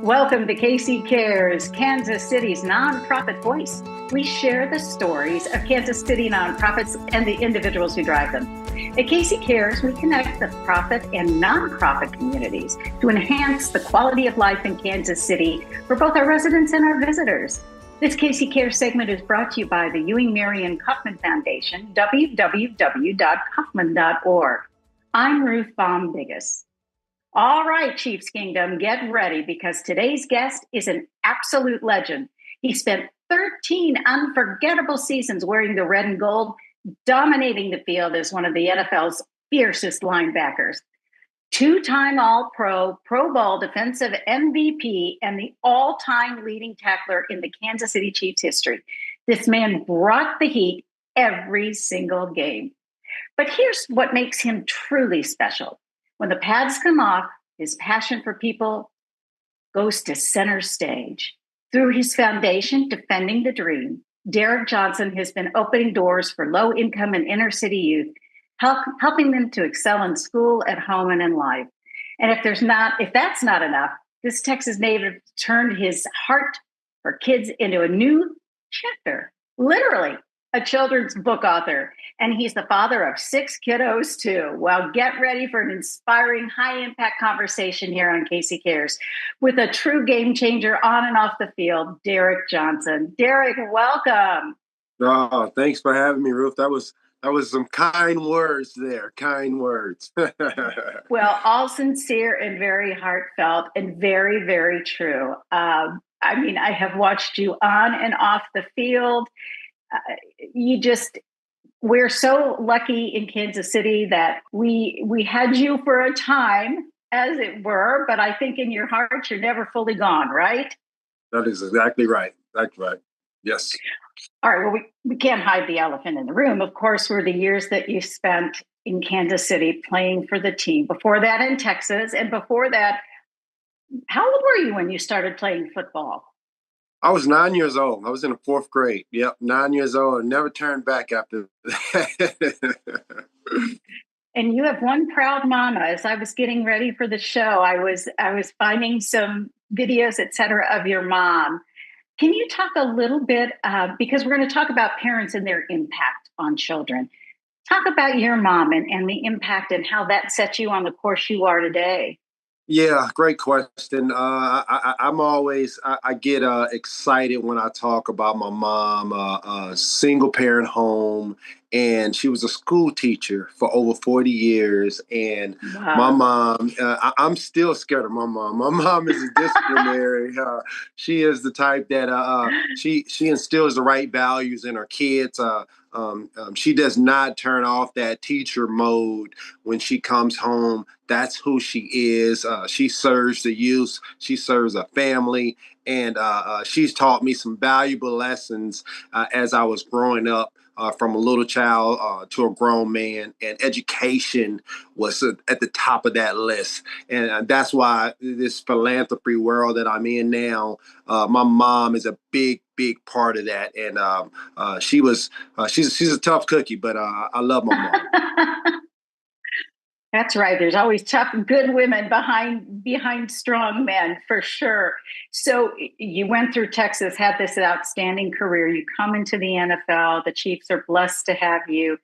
Welcome to Casey Cares, Kansas City's nonprofit voice. We share the stories of Kansas City nonprofits and the individuals who drive them. At Casey Cares, we connect the profit and nonprofit communities to enhance the quality of life in Kansas City for both our residents and our visitors. This Casey Cares segment is brought to you by the Ewing Marion Kaufman Foundation, www.kaufman.org. I'm Ruth Baum-Biggis. All right, Chiefs Kingdom, get ready because today's guest is an absolute legend. He spent 13 unforgettable seasons wearing the red and gold, dominating the field as one of the NFL's fiercest linebackers. Two-time All-Pro, Pro Bowl defensive MVP, and the all-time leading tackler in the Kansas City Chiefs history. This man brought the heat every single game. But here's what makes him truly special. When the pads come off, his passion for people goes to center stage. Through his foundation, Defending the Dream, Derrick Johnson has been opening doors for low-income and inner-city youth, helping them to excel in school, at home, and in life. And if that's not enough, this Texas native turned his heart for kids into a new chapter, literally a children's book author. And he's the father of 6 kiddos too. Well, get ready for an inspiring, high-impact conversation here on Casey Cares with a true game changer on and off the field, Derrick Johnson. Derrick, welcome. Oh, thanks for having me, Ruth. That was some kind words there. Kind words. Well, all sincere and very heartfelt and very, very true. I have watched you on and off the field. We're so lucky in Kansas City that we had you for a time, as it were, but I think in your heart, you're never fully gone, right? That is exactly right. That's right. Yes. All right. Well, we can't hide the elephant in the room. Of course, were the years that you spent in Kansas City playing for the team. Before that in Texas. And before that, how old were you when you started playing football? I was 9 years old. I was in the 4th grade. Yep, 9 years old. Never turned back after that. And you have one proud mama. As I was getting ready for the show, I was finding some videos, et cetera, of your mom. Can you talk a little bit, because we're going to talk about parents and their impact on children. Talk about your mom and the impact and how that set you on the course you are today. Yeah, great question. I get excited when I talk about my mom, a single parent home, and she was a school teacher for over 40 years. And Wow. My mom, I'm still scared of my mom. My mom is a disciplinary. She is the type that she instills the right values in her kids. She does not turn off that teacher mode when she comes home. That's who she is. She serves the youth. She serves a family. And she's taught me some valuable lessons as I was growing up. From a little child to a grown man, and education was at the top of that list. And that's why this philanthropy world that I'm in now, my mom is a big part of that. And she's a tough cookie, but I love my mom. That's right. There's always tough, good women behind strong men, for sure. So you went through Texas, had this outstanding career. You come into the NFL. The Chiefs are blessed to have you.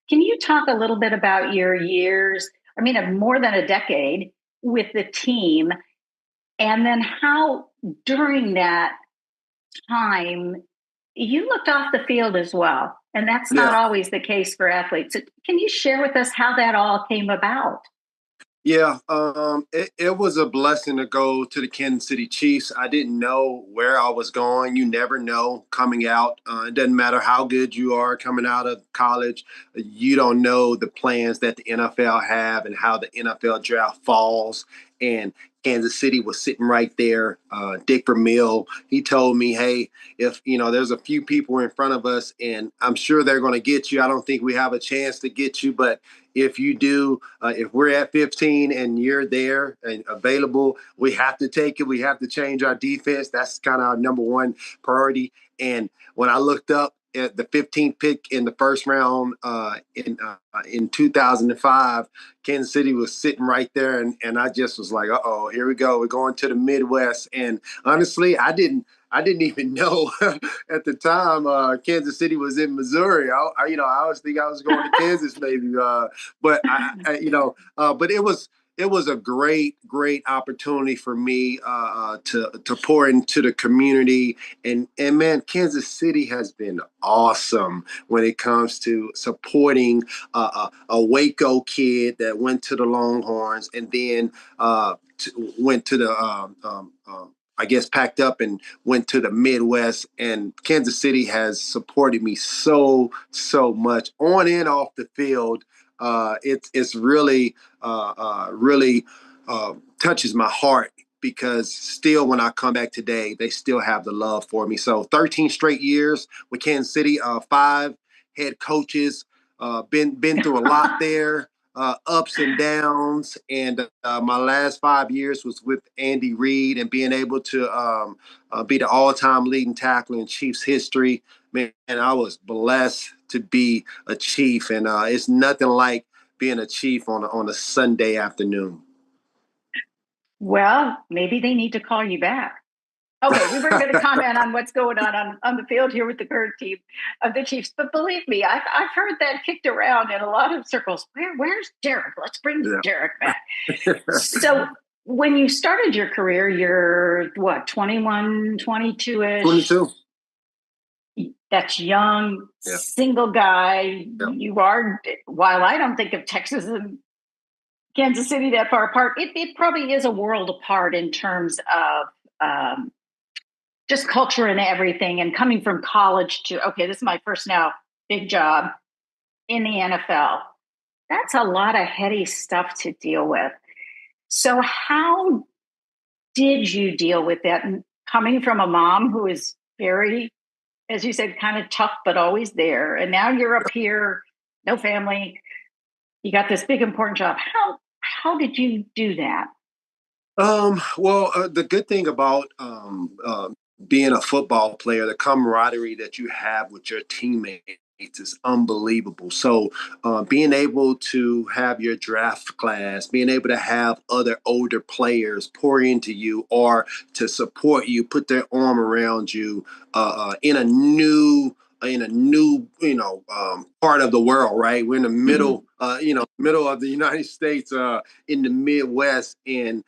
Can you talk a little bit about your years, of more than a decade with the team, and then how during that time you looked off the field as well? And that's not always the case for athletes. So can you share with us how that all came about? Yeah, it was a blessing to go to the Kansas City Chiefs. I didn't know where I was going. You never know coming out. It doesn't matter how good you are coming out of college. You don't know the plans that the NFL have and how the NFL draft falls. And Kansas City was sitting right there. Dick Vermeil, he told me, hey, if, there's a few people in front of us and I'm sure they're going to get you. I don't think we have a chance to get you, but if you do, if we're at 15 and you're there and available, we have to take it. We have to change our defense. That's kind of our number one priority. And when I looked up at the 15th pick in the first round in 2005. Kansas City was sitting right there, and I just was like, uh-oh, here we go. We're going to the Midwest. And honestly, I didn't even know at the time Kansas City was in Missouri. I always think I was going to Kansas maybe, but but it was a great opportunity for me to pour into the community, and man, Kansas City has been awesome when it comes to supporting a Waco kid that went to the Longhorns and then went to the I guess packed up and went to the Midwest. And Kansas City has supported me so much on and off the field. It's really really touches my heart, because still when I come back today, they still have the love for me. So 13 straight years with Kansas City, 5 head coaches, been through a lot there, ups and downs. And my last 5 years was with Andy Reid, and being able to be the all-time leading tackler in Chiefs history. Man, I was blessed to be a Chief, and it's nothing like being a Chief on a Sunday afternoon. Well, maybe they need to call you back. Okay, we were going to comment on what's going on the field here with the current team of the Chiefs, but believe me, I've heard that kicked around in a lot of circles. Where's Derrick? Let's bring Derrick back. So when you started your career, you're what, 21, 22-ish? 22. That's young, single guy. Yeah. You are, while I don't think of Texas and Kansas City that far apart, it probably is a world apart in terms of just culture and everything. And coming from college to, okay, this is my first now big job in the NFL. That's a lot of heady stuff to deal with. So how did you deal with that? And coming from a mom who is very, as you said, kind of tough, but always there. And now you're up here, no family. You got this big, important job. How did you do that? Well, the good thing about being a football player, the camaraderie that you have with your teammates is unbelievable. So being able to have your draft class, being able to have other older players pour into you or to support you, put their arm around you in a new part of the world, right? We're in the middle, middle of the United States, in the Midwest. And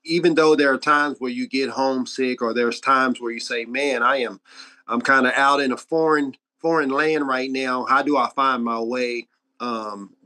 even though there are times where you get homesick, or there's times where you say, man, I'm kind of out in a foreign land right now. How do I find my way?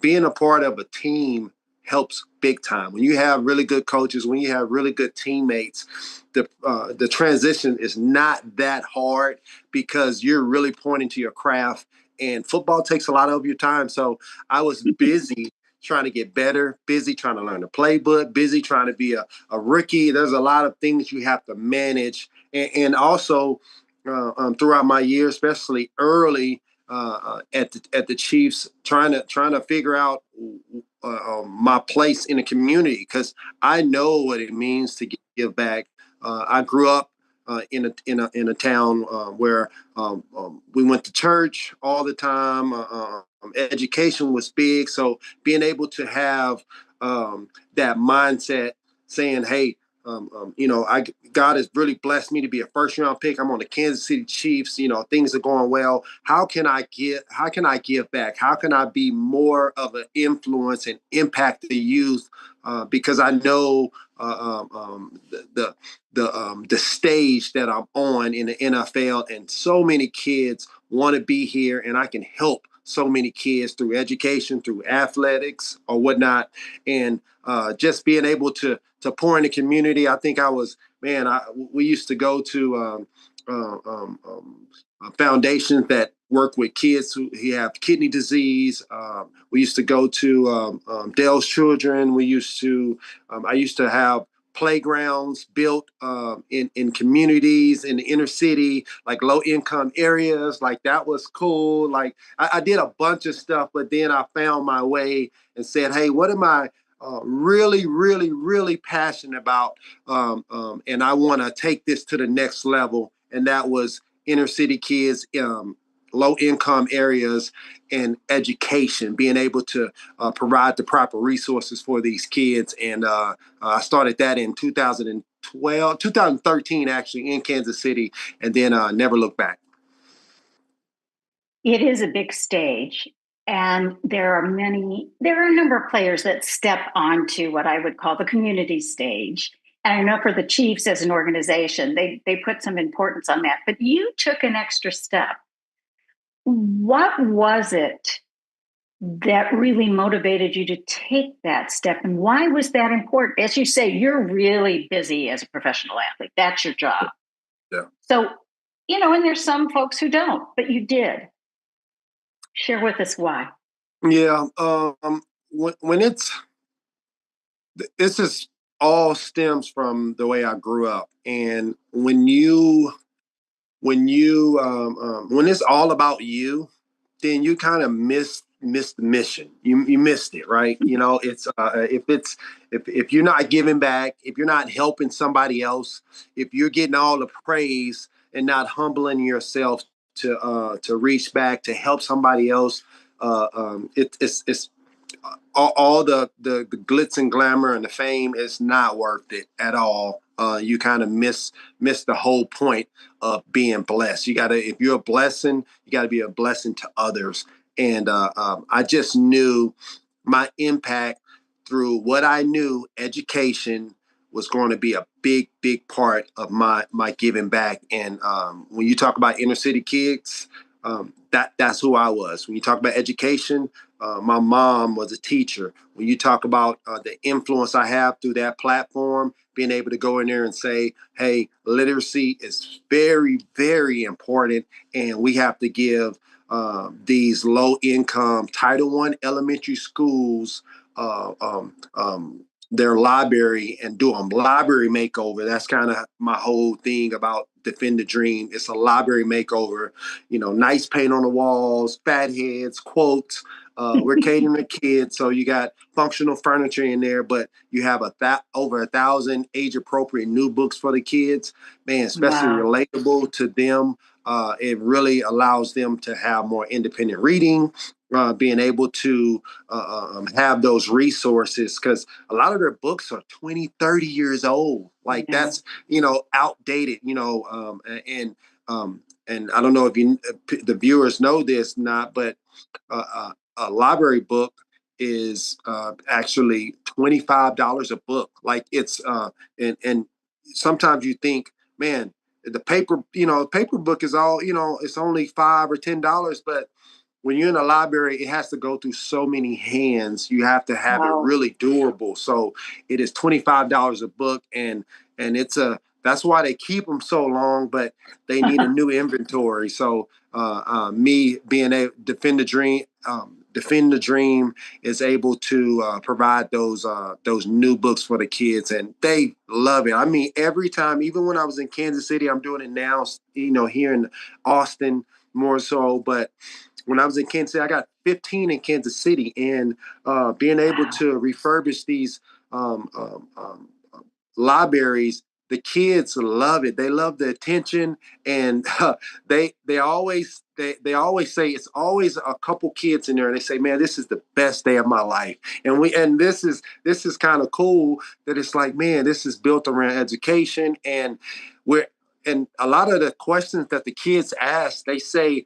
Being a part of a team helps big time. When you have really good coaches, when you have really good teammates, the transition is not that hard, because you're really pointing to your craft, and football takes a lot of your time. So I was busy trying to get better, busy trying to learn the playbook, busy trying to be a rookie. There's a lot of things you have to manage. And also throughout my year, especially early at the Chiefs, trying to figure out my place in the community, because I know what it means to give back. I grew up in a town where we went to church all the time. Education was big, so being able to have that mindset, saying, "Hey, God has really blessed me to be a first round pick. I'm on the Kansas City Chiefs. Things are going well. How can I give back? How can I be more of an influence and impact the youth? Because I know the stage that I'm on in the NFL, and so many kids want to be here, and I can help so many kids through education, through athletics or whatnot, and just being able to pour in the community. I think we used to go to foundations that work with kids who have kidney disease. We used to go to Dell's Children. I used to have playgrounds built in communities in the inner city, like low income areas. Like, that was cool. Like, I did a bunch of stuff, but then I found my way and said, hey, what am I really, really, really passionate about? And I want to take this to the next level. And that was inner city kids, low income areas, and education, being able to provide the proper resources for these kids. And I started that in 2013, actually, in Kansas City, and then never looked back. It is a big stage. And there are a number of players that step onto what I would call the community stage. And I know for the Chiefs as an organization, they put some importance on that. But you took an extra step. What was it that really motivated you to take that step? And why was that important? As you say, you're really busy as a professional athlete. That's your job. Yeah. So, and there's some folks who don't, but you did. Share with us why. Yeah. When this is all stems from the way I grew up. And when it's all about you, then you kind of miss the mission. You missed it, right? It's if you're not giving back, if you're not helping somebody else, if you're getting all the praise and not humbling yourself to reach back to help somebody else, it's all the glitz and glamour and the fame is not worth it at all. You kind of miss the whole point of being blessed. If you're a blessing, you gotta be a blessing to others. And I just knew my impact through what I knew. Education was going to be a big part of my giving back. And when you talk about inner city kids, that's who I was. When you talk about education, my mom was a teacher. When you talk about the influence I have through that platform, being able to go in there and say, hey, literacy is very, very important. And we have to give these low income Title I elementary schools their library and do a library makeover. That's kind of my whole thing about Defend the Dream. It's a library makeover, nice paint on the walls, fat heads, quotes. We're catering to kids, so you got functional furniture in there, but you have over 1,000 age-appropriate new books for the kids. Man, especially relatable to them. It really allows them to have more independent reading, being able to have those resources, because a lot of their books are 20, 30 years old. Like that's, outdated, and I don't know if the viewers know this not, but a library book is actually $25 a book. Like it's and sometimes you think, man, the paper book is all, it's only $5 or $10, but when you're in a library, it has to go through so many hands. You have to have it really durable. So it is $25 a book, and that's why they keep them so long, but they need a new inventory. So me being a Defend the Dream is able to provide those new books for the kids, and they love it. I mean, every time, even when I was in Kansas City, I'm doing it now, here in Austin more so, but when I was in Kansas City, I got 15 in Kansas City, and being able to refurbish these libraries, the kids love it. They love the attention, and they always say it's always a couple kids in there, and they say, "Man, this is the best day of my life." And this is kind of cool that it's like, man, this is built around education, and a lot of the questions that the kids ask, they say,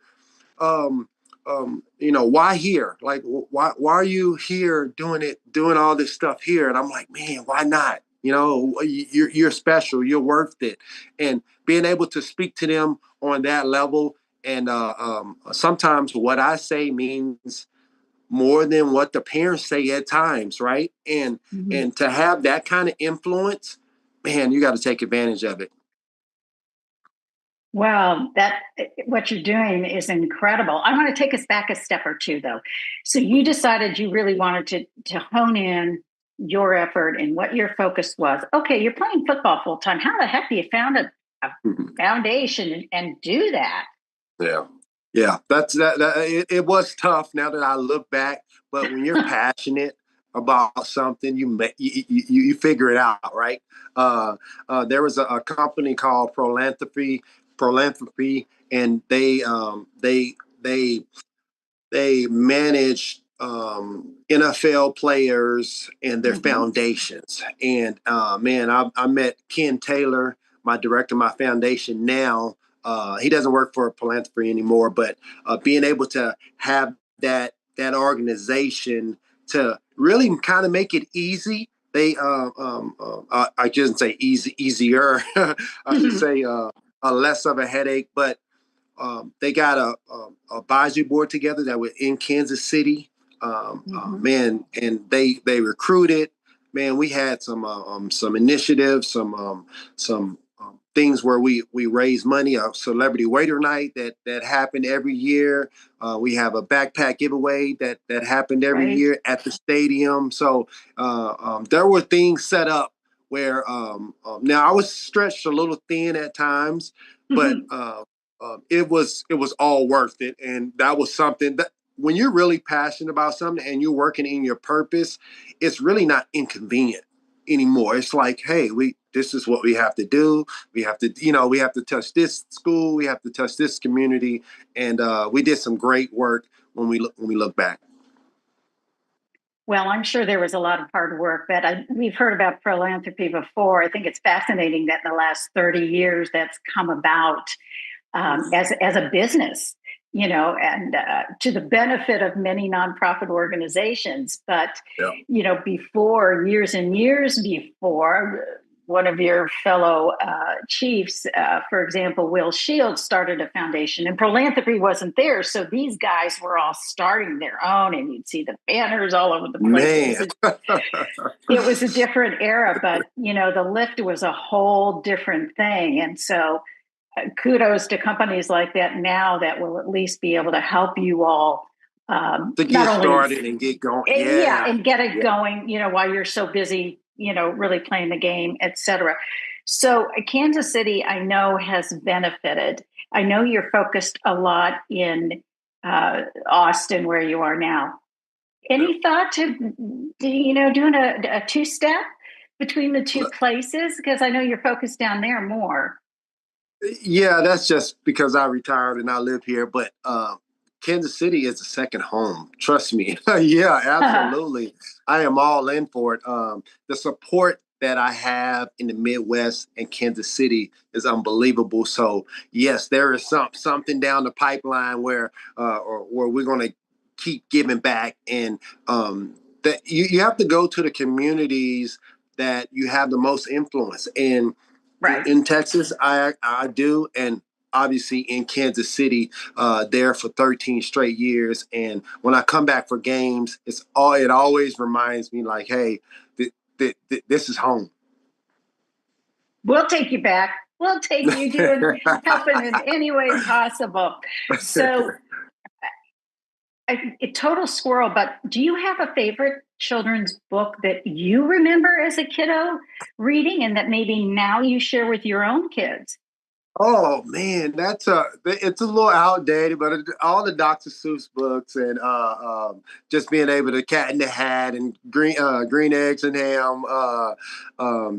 why here? Like, why are you here doing all this stuff here? And I'm like, man, why not? You're special. You're worth it. And being able to speak to them on that level, and sometimes what I say means more than what the parents say at times, right? And to have that kind of influence, man, you got to take advantage of it. Well, what you're doing is incredible. I want to take us back a step or two, though. So you decided you really wanted to hone in your effort and what your focus was. Okay, you're playing football full time. How the heck do you found a foundation and do that? Yeah, it was tough now that I look back. But when you're passionate about something, you figure it out, right? There was a company called philanthropy. philanthropy, and they manage NFL players and their Mm-hmm. foundations. And man, I met Ken Taylor, my director of my foundation now. He doesn't work for philanthropy anymore, but being able to have that organization to really kind of make it easy. They, I shouldn't say easier. I should say a less of a headache, but they got a advisory board together that was in Kansas City. Mm-hmm. Man, and they recruited. Man, we had some initiatives, some things where we raise money. A celebrity waiter night that happened every year. We have a backpack giveaway that happened every Right. year at the stadium. So there were things set up where now I was stretched a little thin at times, but it was all worth it, and that was something that when you're really passionate about something and you're working in your purpose, it's really not inconvenient anymore. It's like, hey, we this is what we have to do. We have to, we have to touch this school, we have to touch this community, and we did some great work when we look back. Well, I'm sure there was a lot of hard work, but we've heard about philanthropy before. I think it's fascinating that in the last 30 years that's come about as a business, and to the benefit of many nonprofit organizations. But, Yeah. before, years and years before, one of your fellow chiefs, for example, Will Shields, started a foundation, and philanthropy wasn't there. So these guys were all starting their own, and you'd see the banners all over the place. Man. It was a different era, but the lift was a whole different thing. And so kudos to companies like that now that will at least be able to help you all To not get only started and get going. yeah, Yeah. and get it Yeah. going, while you're so busy, really playing the game, etc. So Kansas City, I know, has benefited. I know you're focused a lot in Austin, where you are now. Any thought to doing a two-step between the two places? Because I know you're focused down there more. Yeah, that's just because I retired and I live here. But Kansas City is a second home. Trust me. Yeah, absolutely. I am all in for it. The support that I have in the Midwest and Kansas City is unbelievable. So yes, there is something down the pipeline or where we're going to keep giving back, and that you have to go to the communities that you have the most influence. And Right. in Texas, I do, and obviously in Kansas City, there for 13 straight years. And when I come back for games, it always reminds me like, hey, this is home. We'll take you back. We'll take you doing helping in any way possible. So, a total squirrel. But do you have a favorite children's book that you remember as a kiddo reading, and that maybe now you share with your own kids? Oh man, it's a little outdated, but all the Dr. Seuss books and just being able to Cat in the Hat and Green Eggs and Ham,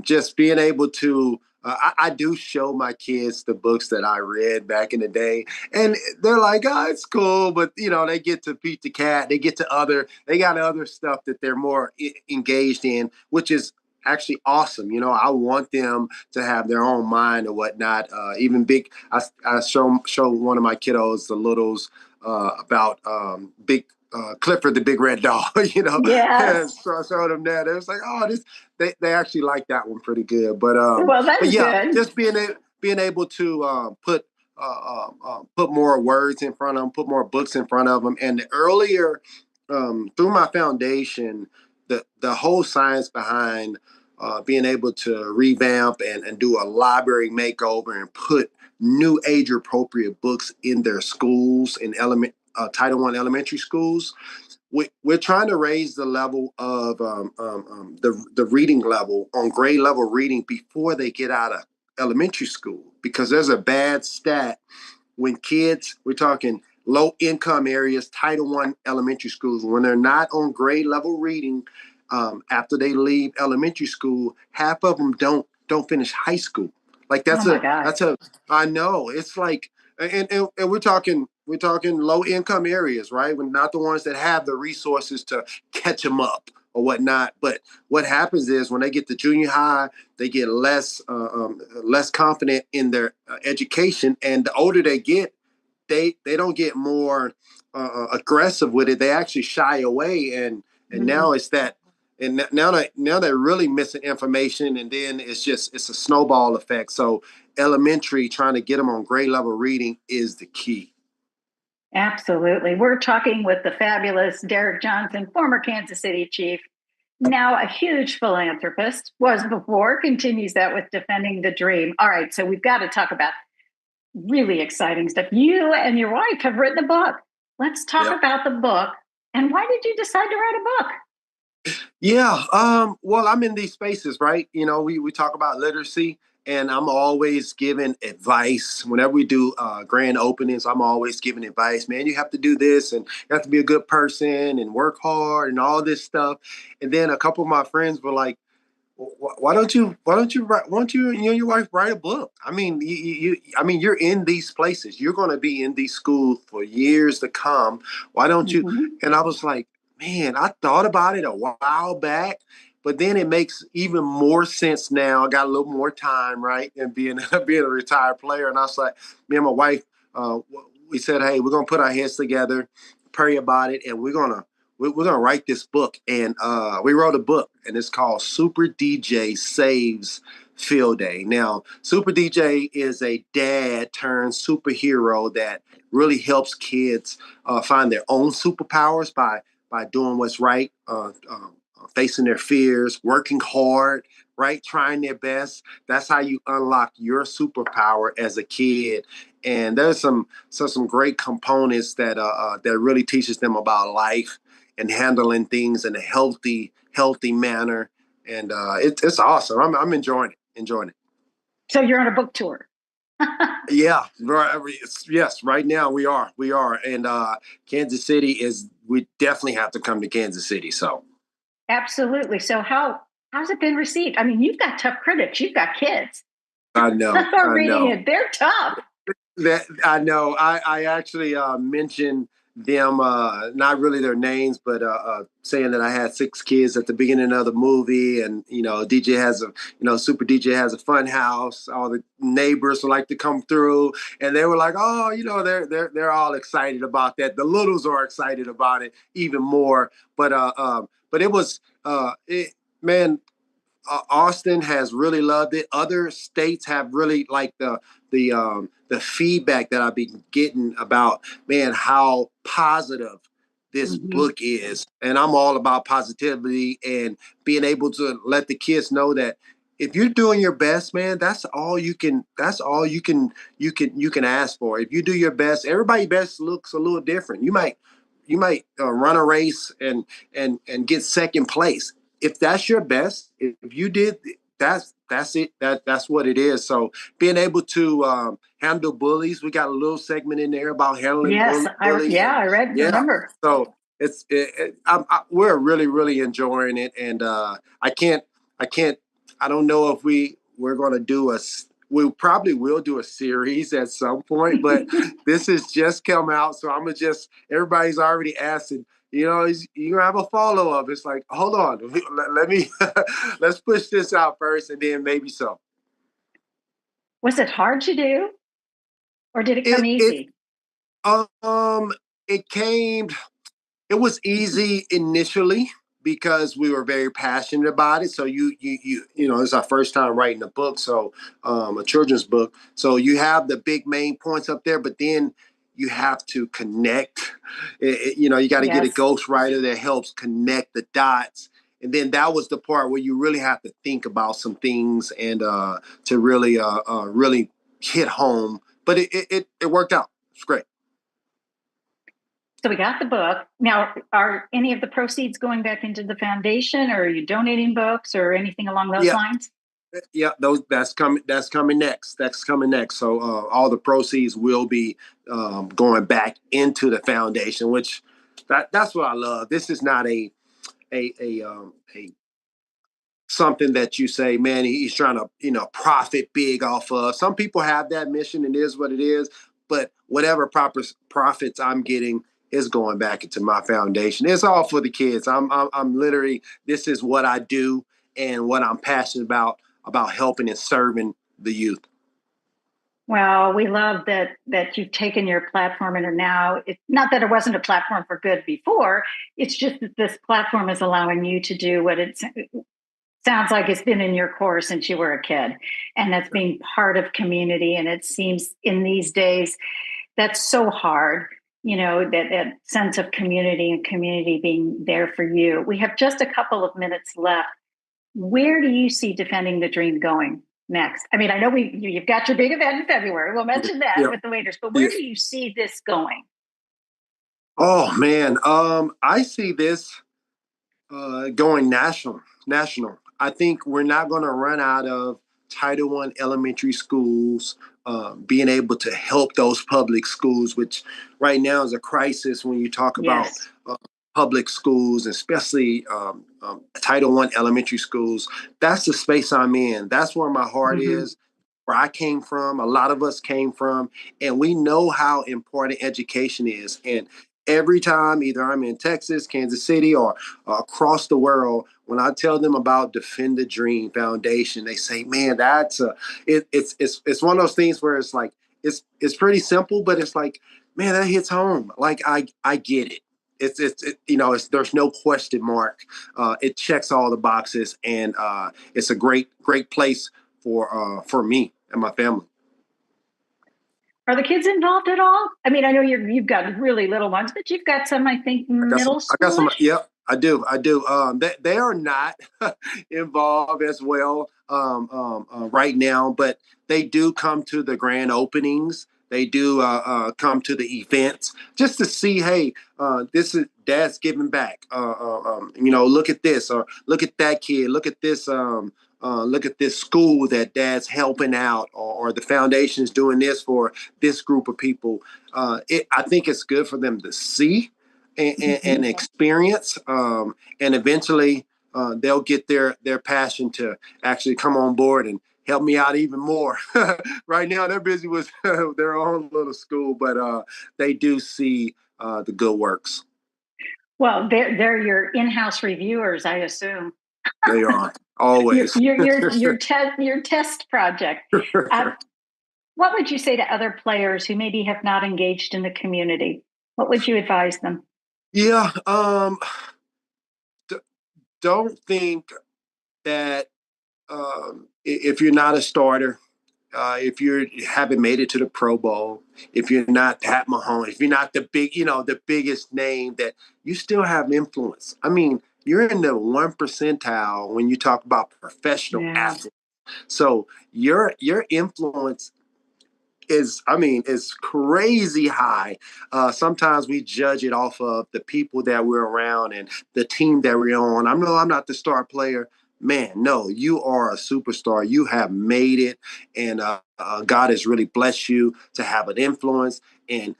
just being able to. I do show my kids the books that I read back in the day, and they're like, "Oh, it's cool," but they get to Pete the Cat, they got other stuff that they're more engaged in, which is actually awesome. I want them to have their own mind or whatnot. Even big, I show one of my kiddos, the littles, about big Clifford the Big Red Dog. And Yes. so I showed them that. It was like, oh, this they actually like that one pretty good. Well, But that's yeah, good. just being able to put more words in front of them, put more books in front of them, and the earlier through my foundation, the whole science behind being able to revamp and do a library makeover and put new age appropriate books in their schools in Title I elementary schools. We're trying to raise the level of the reading level on grade level reading before they get out of elementary school, because there's a bad stat when kids, we're talking low income areas, Title I elementary schools, when they're not on grade level reading after they leave elementary school, half of them don't finish high school. Like Oh my God. I know it's like, and we're talking low income areas, right? We're not the ones that have the resources to catch them up or whatnot. But what happens is when they get to junior high, they get less confident in their education, and the older they get, they don't get more aggressive with it. They actually shy away, and now Mm. it's that, and now they're really missing information, and then it's a snowball effect. So elementary, trying to get them on grade level reading is the key. Absolutely. We're talking with the fabulous Derrick Johnson, former Kansas City Chief, now a huge philanthropist, was before, continues that with defending the dream. All right, so we've got to talk about really exciting stuff. You and your wife have written a book. Let's talk Yep. about the book. And why did you decide to write a book? Yeah. Well, I'm in these spaces, right? We talk about literacy, and I'm always giving advice whenever we do grand openings. I'm always giving advice, man. You have to do this, and you have to be a good person and work hard and all this stuff. And then a couple of my friends were like, why don't you and your wife write a book? I mean, I mean, you're in these places. You're going to be in these schools for years to come. Why don't you? Mhm. And I was like, man, I thought about it a while back, but then it makes even more sense now. I got a little more time, right? And being being a retired player, and I was like, me and my wife, uh, we said, hey, we're gonna put our heads together, pray about it, and we're gonna write this book. And we wrote a book, and it's called Super DJ Saves Field Day. Now, Super DJ is a dad turned superhero that really helps kids find their own superpowers by doing what's right, facing their fears, working hard, right, trying their best. That's how you unlock your superpower as a kid. And there's some great components that really teaches them about life and handling things in a healthy manner. And it's awesome. I'm enjoying it. So you're on a book tour. Yeah, right. Yes, right now we are, and Kansas City is. We definitely have to come to Kansas City. So Absolutely. So how's it been received? I mean, you've got tough critics. You've got kids I reading know. it. They're tough. That I know. I actually mentioned them, not really their names, but saying that I had 6 kids at the beginning of the movie, and DJ has Super DJ has a fun house. All the neighbors would like to come through, and they were like, oh, they're all excited about that. The littles are excited about it even more. But it was man. Austin has really loved it. Other states have really liked the feedback that I've been getting about, man, how positive this Mhm. book is. And I'm all about positivity and being able to let the kids know that if you're doing your best, man, that's all you can ask for. If you do your best, everybody's best looks a little different. You might run a race and get second place. If that's your best, if you did, that's it. That's what it is. So being able to handle bullies, we got a little segment in there about handling Yes, bullies, and I read. yeah. Remember. So we're really enjoying it, and I can't I don't know if we're going to do we probably will do a series at some point, but this has just come out, so I'm gonna just everybody's already asking. You're gonna have a follow up. It's like, hold on, let me let's push this out first, and then maybe so. Was it hard to do, or did it come It it easy? um it came. It was easy initially because we were very passionate about it. So it's our first time writing a book, so a children's book. So you have the big main points up there, but then you have to connect. You got to get a Yes. ghostwriter that helps connect the dots. And then that was the part where you really have to think about some things and to really hit home. But it worked out. It's great. So we got the book. Now, are any of the proceeds going back into the foundation, or are you donating books, or anything along those Yeah, lines? yeah, those that's coming next. That's coming next. So all the proceeds will be going back into the foundation, which that's what I love. This is not a something that you say, man, he's trying to, profit big off of. Some people have that mission, and it is what it is. But whatever profits I'm getting is going back into my foundation. It's all for the kids. I'm literally, this is what I do and what I'm passionate about helping and serving the youth. Well, we love that you've taken your platform and are now, it's not that it wasn't a platform for good before, it's just that this platform is allowing you to do what it sounds like it's been in your core since you were a kid. And that's being part of community. And it seems in these days, that's so hard, that sense of community and community being there for you. We have just a couple of minutes left. Where do you see Defending the Dream going next? I mean, I know you've got your big event in February. We'll mention that with the waiters, but where do you see this going? Oh man, I see this going national. I think we're not going to run out of Title I elementary schools, being able to help those public schools, which right now is a crisis when you talk about public schools, especially Title I elementary schools. That's the space I'm in. That's where my heart is, where I came from. A lot of us came from, and we know how important education is. And every time, either I'm in Texas, Kansas City, or across the world, when I tell them about Defend the Dream Foundation, they say, "Man, that's it's one of those things where it's like it's pretty simple, but it's like, man, that hits home. Like I get it. There's no question mark. It checks all the boxes, and it's a great place for me and my family." Are the kids involved at all? I mean, I know you've got really little ones, but you've got some, I think, middle school. I got some. Yep, I do. They are not involved as well right now, but they do come to the grand openings. They do come to the events just to see, hey, this is Dad's giving back. Look at this, or look at that kid. Look at this. Look at this school that Dad's helping out, or the foundation's doing this for this group of people. I think it's good for them to see and experience, and eventually they'll get their passion to actually come on board and help me out even more. Right now, they're busy with their own little school, but they do see the good works. Well, they're your in-house reviewers, I assume. They are. Always. Your test project. What would you say to other players who maybe have not engaged in the community? What would you advise them? Yeah. Don't think that if you're not a starter, if you haven't made it to the Pro Bowl, if you're not Pat Mahomes, if you're not the biggest name, that you still have influence. I mean, you're in the 1 percentile when you talk about professional athletes. So your influence is crazy high. Sometimes we judge it off of the people that we're around and the team that we're on. I'm not the star player. Man, no, you are a superstar. You have made it, and God has really blessed you to have an influence. And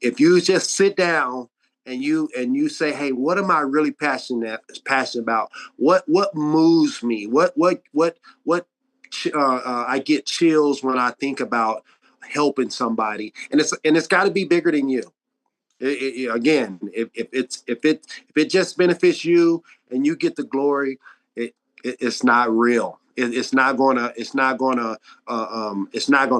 if you just sit down and you say, hey, what am I really passionate about? What moves me? What I get chills when I think about helping somebody, and it's got to be bigger than you. Again, if it just benefits you and you get the glory, it's not real. It's not gonna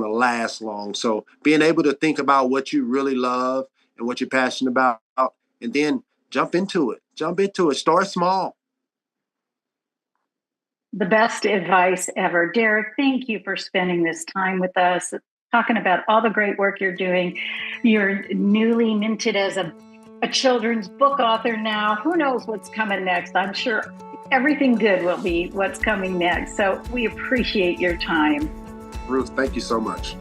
last long. So being able to think about what you really love and what you're passionate about, and then jump into it. Start small. The best advice ever. Derrick, thank you for spending this time with us, talking about all the great work you're doing. You're newly minted as a children's book author now. Who knows what's coming next? I'm sure everything good will be what's coming next. So we appreciate your time. Ruth, thank you so much.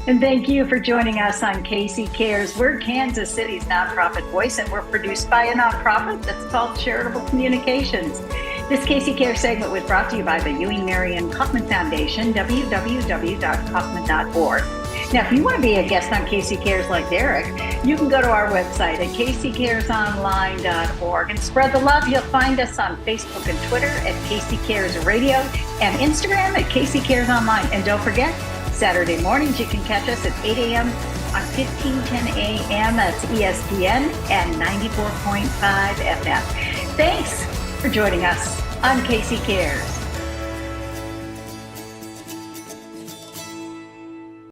And thank you for joining us on Casey Cares. We're Kansas City's nonprofit voice, and we're produced by a nonprofit that's called Charitable Communications. This Casey Care segment was brought to you by the Ewing Marion Kaufman Foundation, www.kaufman.org. Now, if you want to be a guest on Casey Cares like Derrick, you can go to our website at caseycaresonline.org and spread the love. You'll find us on Facebook and Twitter at Casey Cares Radio and Instagram at Casey Cares Online. And don't forget, Saturday mornings you can catch us at 8 a.m. on 1510 a.m. That's ESPN and 94.5 FM. Thanks for joining us on Casey Cares.